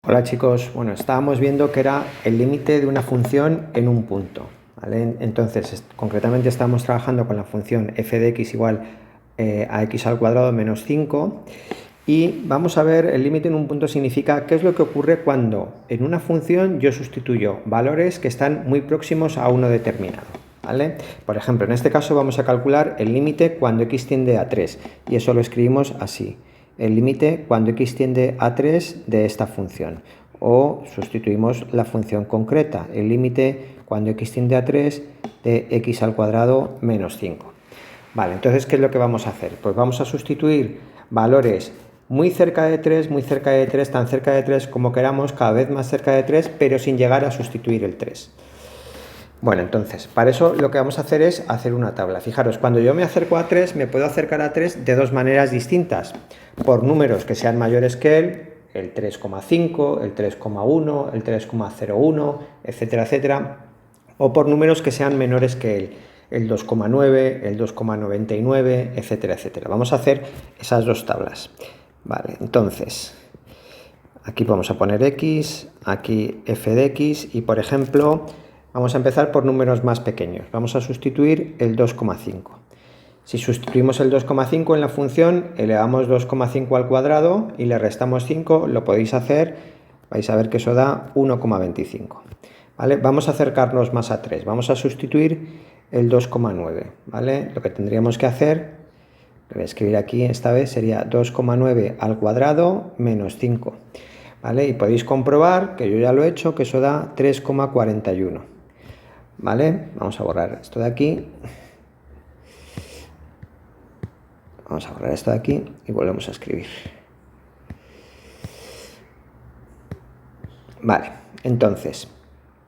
Hola chicos, bueno, estábamos viendo que era el límite de una función en un punto, ¿vale? Entonces, concretamente estamos trabajando con la función f de x igual a x al cuadrado menos 5 y vamos a ver el límite en un punto significa qué es lo que ocurre cuando en una función yo sustituyo valores que están muy próximos a uno determinado, ¿vale? Por ejemplo, en este caso vamos a calcular el límite cuando x tiende a 3 y eso lo escribimos así. El límite cuando x tiende a 3 de esta función, o sustituimos la función concreta, el límite cuando x tiende a 3 de x al cuadrado menos 5. Vale, entonces, ¿qué es lo que vamos a hacer? Pues vamos a sustituir valores muy cerca de 3, muy cerca de 3, tan cerca de 3 como queramos, cada vez más cerca de 3, pero sin llegar a sustituir el 3. Bueno, entonces, para eso lo que vamos a hacer es hacer una tabla. Fijaros, cuando yo me acerco a 3, me puedo acercar a 3 de dos maneras distintas. Por números que sean mayores que él, el 3,5, el 3,1, el 3,01, etcétera, etcétera. O por números que sean menores que él, el 2,9, el 2,99, etcétera, etcétera. Vamos a hacer esas dos tablas. Vale, entonces, aquí vamos a poner x, aquí f de x y, por ejemplo, vamos a empezar por números más pequeños. Vamos a sustituir el 2,5. Si sustituimos el 2,5 en la función, elevamos 2,5 al cuadrado y le restamos 5, lo podéis hacer, vais a ver que eso da 1,25. ¿Vale? Vamos a acercarnos más a 3, vamos a sustituir el 2,9. ¿Vale? Lo que tendríamos que hacer, lo voy a escribir aquí esta vez, sería 2,9 al cuadrado menos 5. ¿Vale? Y podéis comprobar, que yo ya lo he hecho, que eso da 3,41. ¿Vale? Vamos a borrar esto de aquí. Vamos a borrar esto de aquí y volvemos a escribir. Vale, entonces,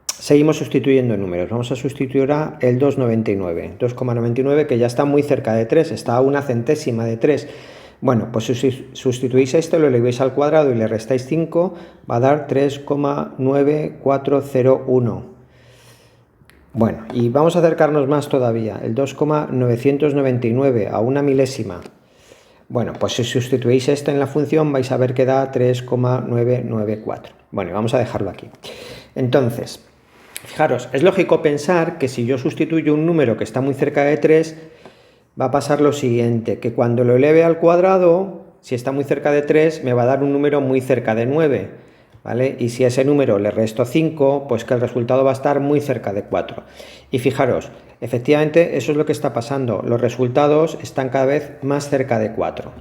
seguimos sustituyendo números. Vamos a sustituir a el 2,99. 2,99 que ya está muy cerca de 3, está a una centésima de 3. Bueno, pues si sustituís esto, lo elevéis al cuadrado y le restáis 5, va a dar 3,9401. Bueno, y vamos a acercarnos más todavía, el 2,999 a una milésima. Bueno, pues si sustituís esto en la función vais a ver que da 3,994. Bueno, y vamos a dejarlo aquí. Entonces, fijaros, es lógico pensar que si yo sustituyo un número que está muy cerca de 3, va a pasar lo siguiente, que cuando lo eleve al cuadrado, si está muy cerca de 3, me va a dar un número muy cerca de 9. ¿Vale? Y si a ese número le resto 5, pues que el resultado va a estar muy cerca de 4. Y fijaros, efectivamente eso es lo que está pasando, los resultados están cada vez más cerca de 4.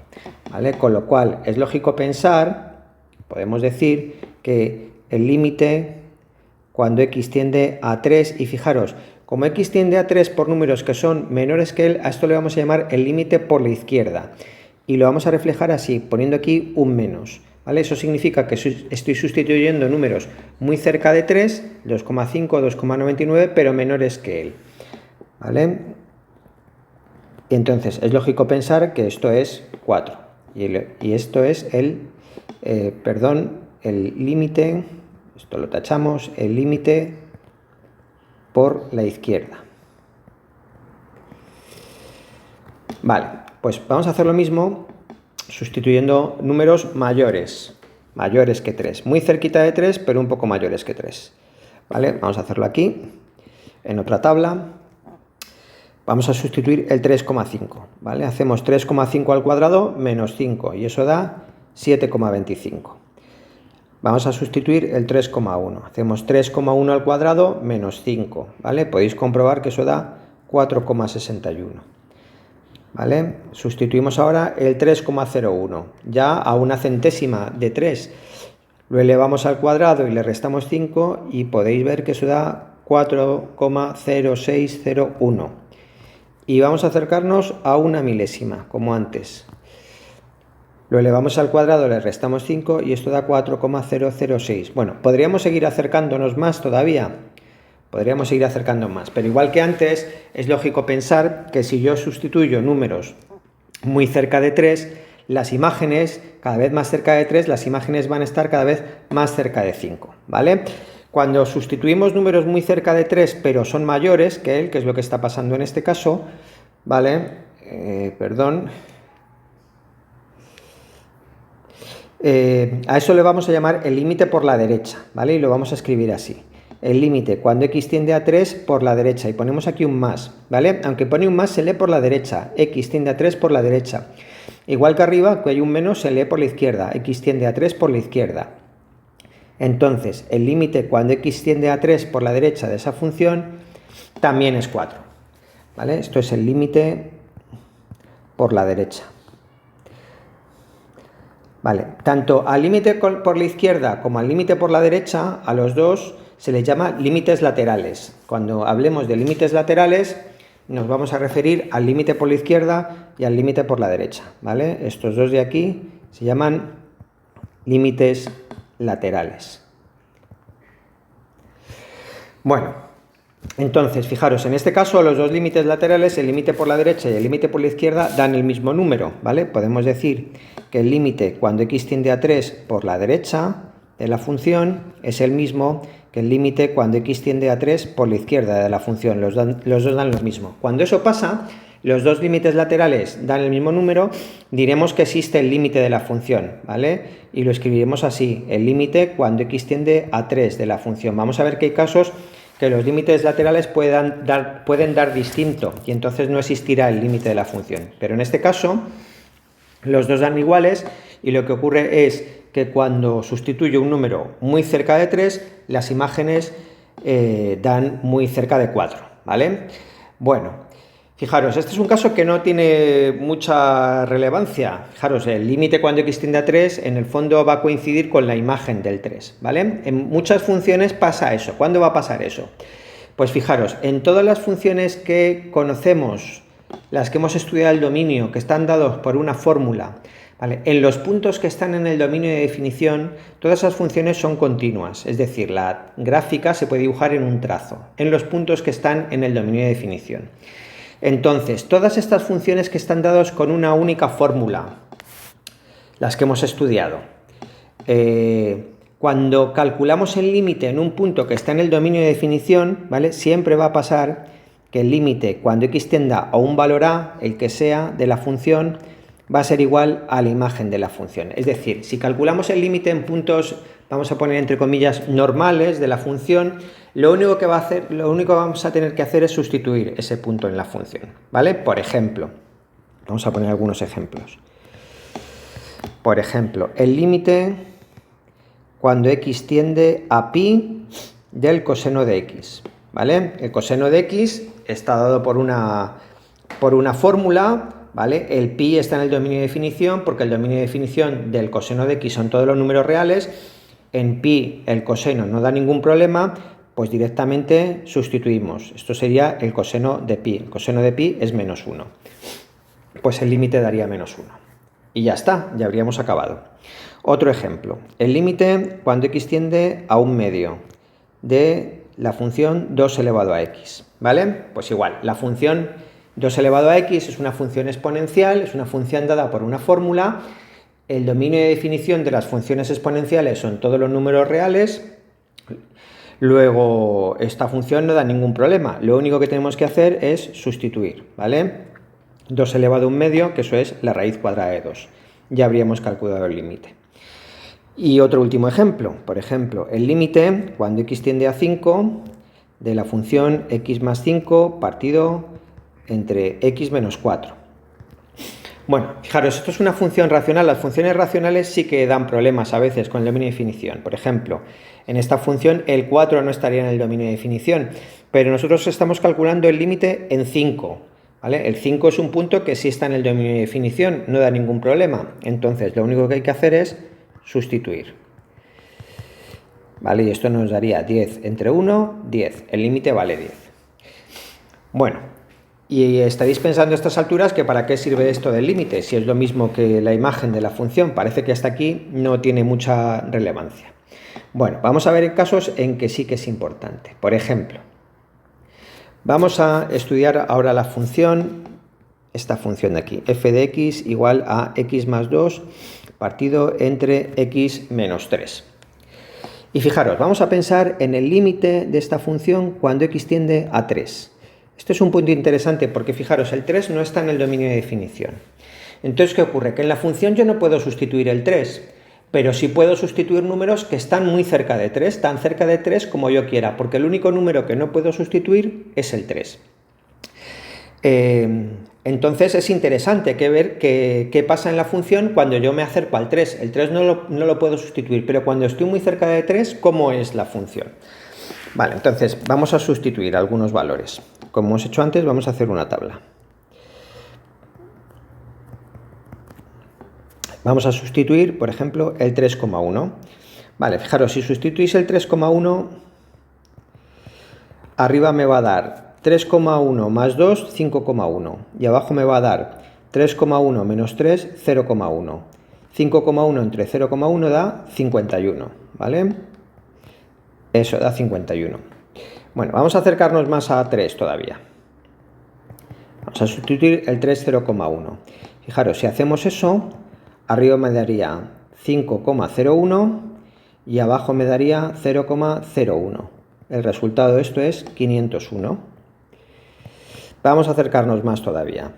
¿Vale? Con lo cual es lógico pensar, podemos decir, que el límite cuando x tiende a 3, y fijaros, como x tiende a 3 por números que son menores que él, a esto le vamos a llamar el límite por la izquierda. Y lo vamos a reflejar así, poniendo aquí un menos. ¿Vale? Eso significa que estoy sustituyendo números muy cerca de 3, 2,5, 2,99, pero menores que él. ¿Vale? Y entonces es lógico pensar que esto es 4. Y esto es el límite, esto lo tachamos, el límite por la izquierda. Vale, pues vamos a hacer lo mismo sustituyendo números mayores que 3, muy cerquita de 3, pero un poco mayores que 3. ¿Vale? Vamos a hacerlo aquí, en otra tabla. Vamos a sustituir el 3,5, ¿vale? Hacemos 3,5 al cuadrado menos 5, y eso da 7,25. Vamos a sustituir el 3,1. Hacemos 3,1 al cuadrado menos 5, ¿vale? Podéis comprobar que eso da 4,61. ¿Vale? Sustituimos ahora el 3,01, ya a una centésima de 3. Lo elevamos al cuadrado y le restamos 5 y podéis ver que eso da 4,0601. Y vamos a acercarnos a una milésima, como antes. Lo elevamos al cuadrado, le restamos 5 y esto da 4,006. Bueno, podríamos seguir acercándonos más todavía. Podríamos seguir acercando más, pero igual que antes, es lógico pensar que si yo sustituyo números muy cerca de 3, las imágenes, cada vez más cerca de 3, las imágenes van a estar cada vez más cerca de 5, ¿vale? Cuando sustituimos números muy cerca de 3, pero son mayores que él, que es lo que está pasando en este caso, ¿vale? A eso le vamos a llamar el límite por la derecha, ¿vale? Y lo vamos a escribir así. El límite cuando x tiende a 3 por la derecha, y ponemos aquí un más, ¿vale? Aunque pone un más se lee por la derecha, x tiende a 3 por la derecha. Igual que arriba, que hay un menos, se lee por la izquierda, x tiende a 3 por la izquierda. Entonces, el límite cuando x tiende a 3 por la derecha de esa función también es 4, ¿vale? Esto es el límite por la derecha. Vale, tanto al límite por la izquierda como al límite por la derecha, a los dos se les llama límites laterales. Cuando hablemos de límites laterales, nos vamos a referir al límite por la izquierda y al límite por la derecha, ¿vale? Estos dos de aquí se llaman límites laterales. Bueno, entonces, fijaros, en este caso los dos límites laterales, el límite por la derecha y el límite por la izquierda, dan el mismo número, ¿vale? Podemos decir que el límite cuando x tiende a 3 por la derecha de la función es el mismo que el límite cuando x tiende a 3 por la izquierda de la función. Los dos dan lo mismo. Cuando eso pasa, los dos límites laterales dan el mismo número, diremos que existe el límite de la función, ¿vale? Y lo escribiremos así, el límite cuando x tiende a 3 de la función. Vamos a ver que hay casos que los límites laterales pueden dar distinto y entonces no existirá el límite de la función. Pero en este caso, los dos dan iguales y lo que ocurre es que cuando sustituyo un número muy cerca de 3, las imágenes dan muy cerca de 4, ¿vale? Bueno, fijaros, este es un caso que no tiene mucha relevancia. Fijaros, el límite cuando x tiende a 3 en el fondo va a coincidir con la imagen del 3, ¿vale? En muchas funciones pasa eso. ¿Cuándo va a pasar eso? Pues fijaros, en todas las funciones que conocemos, las que hemos estudiado el dominio, que están dados por una fórmula, ¿vale? En los puntos que están en el dominio de definición, todas esas funciones son continuas, es decir, la gráfica se puede dibujar en un trazo, en los puntos que están en el dominio de definición. Entonces, todas estas funciones que están dadas con una única fórmula, las que hemos estudiado, cuando calculamos el límite en un punto que está en el dominio de definición, ¿vale? Siempre va a pasar que el límite cuando x tienda a un valor a, el que sea, de la función, va a ser igual a la imagen de la función. Es decir, si calculamos el límite en puntos, vamos a poner entre comillas, normales de la función, lo único que vamos a tener que hacer es sustituir ese punto en la función, ¿vale? Por ejemplo, vamos a poner algunos ejemplos. Por ejemplo, el límite cuando x tiende a pi del coseno de x, ¿vale? El coseno de x está dado por una fórmula, ¿vale? El pi está en el dominio de definición porque el dominio de definición del coseno de x son todos los números reales. En pi el coseno no da ningún problema, pues directamente sustituimos. Esto sería el coseno de pi. El coseno de pi es menos 1. Pues el límite daría menos 1. Y ya está, ya habríamos acabado. Otro ejemplo. El límite cuando x tiende a un medio de la función 2 elevado a x, ¿vale? Pues igual, la función 2 elevado a x es una función exponencial, es una función dada por una fórmula. El dominio de definición de las funciones exponenciales son todos los números reales. Luego, esta función no da ningún problema. Lo único que tenemos que hacer es sustituir, ¿vale? 2 elevado a un medio, que eso es la raíz cuadrada de 2. Ya habríamos calculado el límite. Y otro último ejemplo. Por ejemplo, el límite cuando x tiende a 5 de la función x más 5 partido entre x menos 4. Bueno, fijaros, esto es una función racional. Las funciones racionales sí que dan problemas a veces con el dominio de definición. Por ejemplo, en esta función el 4 no estaría en el dominio de definición, pero nosotros estamos calculando el límite en 5, ¿vale? El 5 es un punto que sí está en el dominio de definición, no da ningún problema. Entonces, lo único que hay que hacer es sustituir, ¿vale? Y esto nos daría 10 entre 1, 10. El límite vale 10. Bueno, y estaréis pensando a estas alturas que para qué sirve esto del límite, si es lo mismo que la imagen de la función. Parece que hasta aquí no tiene mucha relevancia. Bueno, vamos a ver casos en que sí que es importante. Por ejemplo, vamos a estudiar ahora la función, esta función de aquí, f de x igual a x más 2 partido entre x menos 3. Y fijaros, vamos a pensar en el límite de esta función cuando x tiende a 3. Esto es un punto interesante porque fijaros, el 3 no está en el dominio de definición. Entonces, ¿qué ocurre? Que en la función yo no puedo sustituir el 3, pero sí puedo sustituir números que están muy cerca de 3, tan cerca de 3 como yo quiera, porque el único número que no puedo sustituir es el 3. Entonces es interesante ver qué pasa en la función cuando yo me acerco al 3. El 3 no lo puedo sustituir, pero cuando estoy muy cerca de 3, ¿cómo es la función? Vale, entonces vamos a sustituir algunos valores. Como hemos hecho antes, vamos a hacer una tabla. Vamos a sustituir, por ejemplo, el 3,1. Vale, fijaros, si sustituís el 3,1, arriba me va a dar 3,1 más 2, 5,1. Y abajo me va a dar 3,1 menos 3, 0,1. 5,1 entre 0,1 da 51, ¿vale? Eso da 51. Bueno, vamos a acercarnos más a 3 todavía. Vamos a sustituir el 3, 0,1. Fijaros, si hacemos eso, arriba me daría 5,01 y abajo me daría 0,01. El resultado de esto es 501. Vamos a acercarnos más todavía.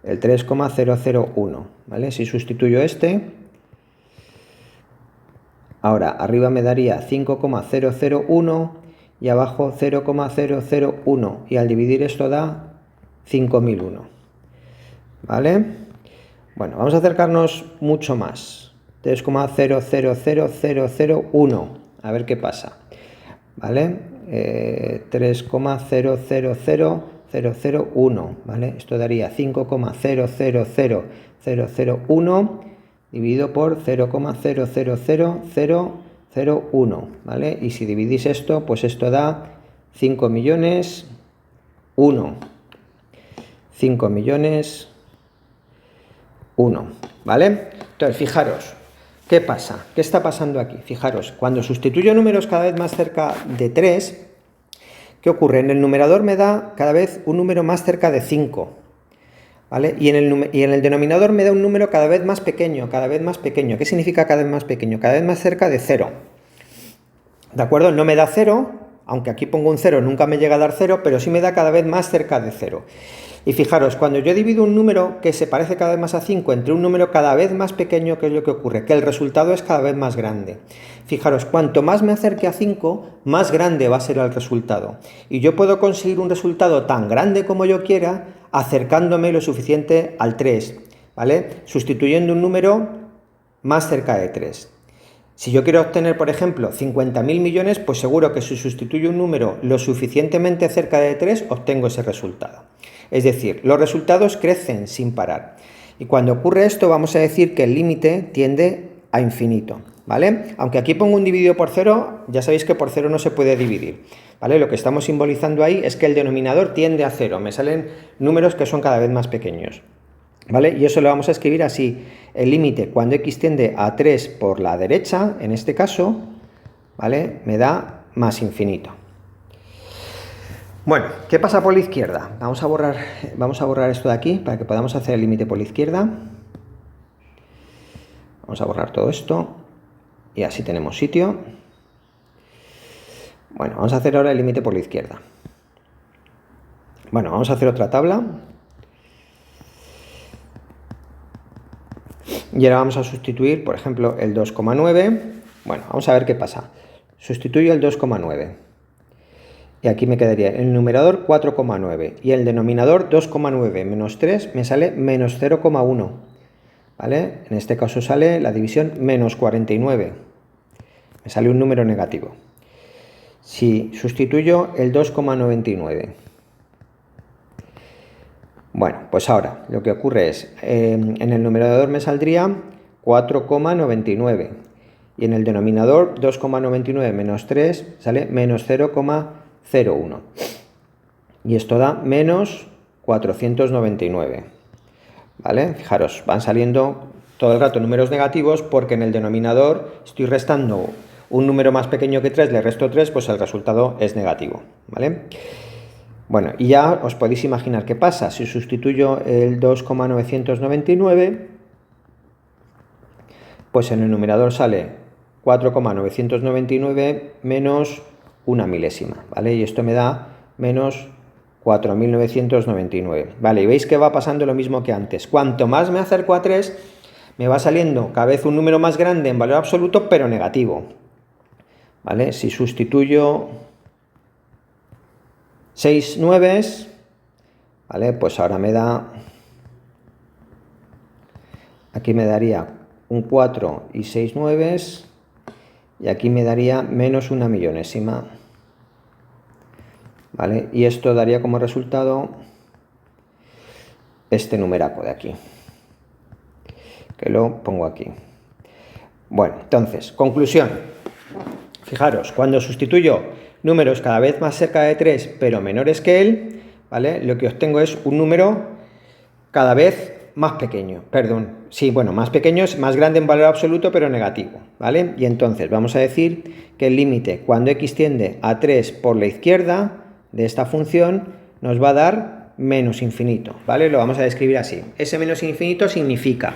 El 3,001, ¿vale? Si sustituyo este, ahora arriba me daría 5,001 y abajo 0,001 y al dividir esto da 5001, ¿vale? Bueno, vamos a acercarnos mucho más. 3,000001, a ver qué pasa, ¿vale? 3,000001, ¿vale? Esto daría 5,000001 dividido por 0,000001, ¿vale? Y si dividís esto, pues esto da 5 millones 1. 5 millones 1, ¿vale? Entonces, fijaros, ¿qué pasa? ¿Qué está pasando aquí? Fijaros, cuando sustituyo números cada vez más cerca de 3, ¿qué ocurre? En el numerador me da cada vez un número más cerca de 5, ¿vale? Y en el denominador me da un número cada vez más pequeño, cada vez más pequeño. ¿Qué significa cada vez más pequeño? Cada vez más cerca de 0, ¿de acuerdo? No me da 0, aunque aquí pongo un 0, nunca me llega a dar 0, pero sí me da cada vez más cerca de 0. Y fijaros, cuando yo divido un número que se parece cada vez más a 5 entre un número cada vez más pequeño, ¿qué es lo que ocurre? Que el resultado es cada vez más grande. Fijaros, cuanto más me acerque a 5, más grande va a ser el resultado. Y yo puedo conseguir un resultado tan grande como yo quiera, acercándome lo suficiente al 3, ¿vale? Sustituyendo un número más cerca de 3. Si yo quiero obtener, por ejemplo, 50.000 millones, pues seguro que si sustituyo un número lo suficientemente cerca de 3, obtengo ese resultado. Es decir, los resultados crecen sin parar. Y cuando ocurre esto, vamos a decir que el límite tiende a infinito, ¿vale? Aunque aquí pongo un dividido por 0, ya sabéis que por 0 no se puede dividir, ¿vale? Lo que estamos simbolizando ahí es que el denominador tiende a 0. Me salen números que son cada vez más pequeños, ¿vale? Y eso lo vamos a escribir así. El límite cuando x tiende a 3 por la derecha, en este caso, ¿vale? Me da más infinito. Bueno, ¿qué pasa por la izquierda? Vamos a borrar esto de aquí para que podamos hacer el límite por la izquierda. Vamos a borrar todo esto y así tenemos sitio. Bueno, vamos a hacer ahora el límite por la izquierda. Bueno, vamos a hacer otra tabla. Y ahora vamos a sustituir, por ejemplo, el 2,9. Bueno, vamos a ver qué pasa. Sustituyo el 2,9. Y aquí me quedaría en el numerador 4,9 y el denominador 2,9 menos 3 me sale menos 0,1, ¿vale? En este caso sale la división menos 49, me sale un número negativo. Si sustituyo el 2,99, bueno, pues ahora lo que ocurre es, en el numerador me saldría 4,99 y en el denominador 2,99 menos 3 sale menos 0,01 y esto da menos 499, ¿vale? Fijaros, van saliendo todo el rato números negativos porque en el denominador estoy restando un número más pequeño que 3, le resto 3, pues el resultado es negativo, ¿vale? Bueno, y ya os podéis imaginar qué pasa. Si sustituyo el 2,999, pues en el numerador sale 4,999 menos una milésima, ¿vale? Y esto me da menos 4.999, ¿vale? Y veis que va pasando lo mismo que antes. Cuanto más me acerco a 3, me va saliendo cada vez un número más grande en valor absoluto, pero negativo. ¿Vale? Si sustituyo 6 nueves, ¿vale? Pues ahora me da, aquí me daría un 4 y 6 nueves, y aquí me daría menos una millonésima. ¿Vale? Y esto daría como resultado este numeraco de aquí, que lo pongo aquí. Bueno, entonces, conclusión. Fijaros, cuando sustituyo números cada vez más cerca de 3, pero menores que él, ¿vale? Lo que obtengo es un número cada vez más pequeño, más pequeño, es más grande en valor absoluto, pero negativo, ¿vale? Y entonces vamos a decir que el límite cuando x tiende a 3 por la izquierda de esta función nos va a dar menos infinito, ¿vale? Lo vamos a describir así. Ese menos infinito significa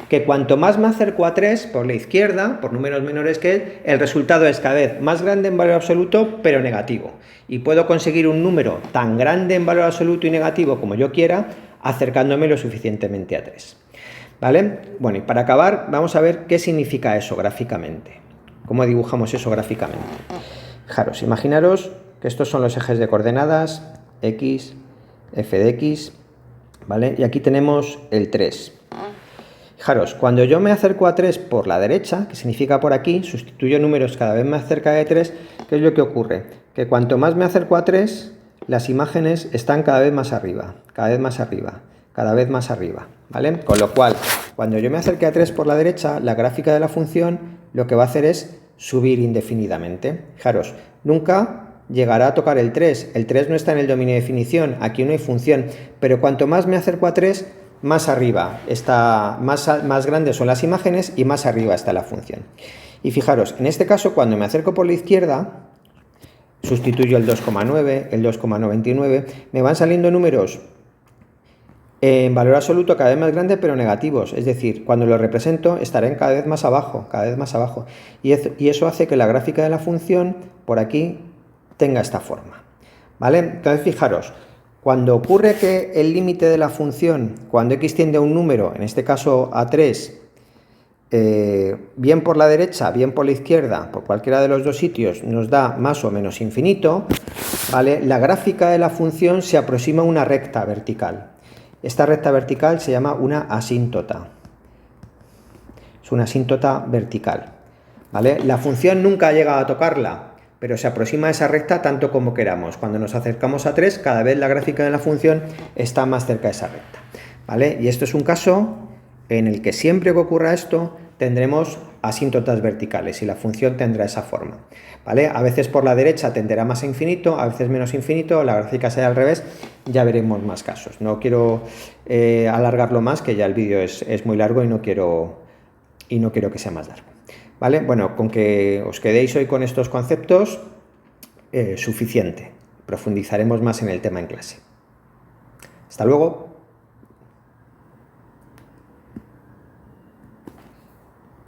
que cuanto más me acerco a 3 por la izquierda, por números menores que él, el resultado es cada vez más grande en valor absoluto, pero negativo. Y puedo conseguir un número tan grande en valor absoluto y negativo como yo quiera, acercándome lo suficientemente a 3. ¿Vale? Bueno, y para acabar, vamos a ver qué significa eso gráficamente. ¿Cómo dibujamos eso gráficamente? Fijaros, imaginaros que estos son los ejes de coordenadas, x, f de x, ¿vale? Y aquí tenemos el 3. Fijaros, cuando yo me acerco a 3 por la derecha, que significa por aquí, sustituyo números cada vez más cerca de 3, ¿qué es lo que ocurre? Que cuanto más me acerco a 3, las imágenes están cada vez más arriba, cada vez más arriba, cada vez más arriba, ¿vale? Con lo cual, cuando yo me acerque a 3 por la derecha, la gráfica de la función lo que va a hacer es subir indefinidamente. Fijaros, nunca llegará a tocar el 3. El 3 no está en el dominio de definición, aquí no hay función, pero cuanto más me acerco a 3, más arriba está, más grandes son las imágenes y más arriba está la función. Y fijaros, en este caso, cuando me acerco por la izquierda, sustituyo el 2,9, el 2,99, me van saliendo números en valor absoluto cada vez más grandes, pero negativos. Es decir, cuando lo represento estarán cada vez más abajo, cada vez más abajo. Y eso hace que la gráfica de la función, por aquí, tenga esta forma. ¿Vale? Entonces, fijaros, cuando ocurre que el límite de la función, cuando x tiende a un número, en este caso a 3, bien por la derecha, bien por la izquierda, por cualquiera de los dos sitios, nos da más o menos infinito, ¿vale? La gráfica de la función se aproxima a una recta vertical. Esta recta vertical se llama una asíntota. Es una asíntota vertical, ¿vale? La función nunca llega a tocarla, pero se aproxima a esa recta tanto como queramos. Cuando nos acercamos a 3, cada vez la gráfica de la función está más cerca de esa recta, ¿vale? Y esto es un caso en el que siempre que ocurra esto, tendremos asíntotas verticales y la función tendrá esa forma, ¿vale? A veces por la derecha tenderá más a infinito, a veces menos infinito, la gráfica será al revés, ya veremos más casos. No quiero alargarlo más, que ya el vídeo es muy largo y no quiero que sea más largo. ¿Vale? Bueno, con que os quedéis hoy con estos conceptos, suficiente. Profundizaremos más en el tema en clase. Hasta luego.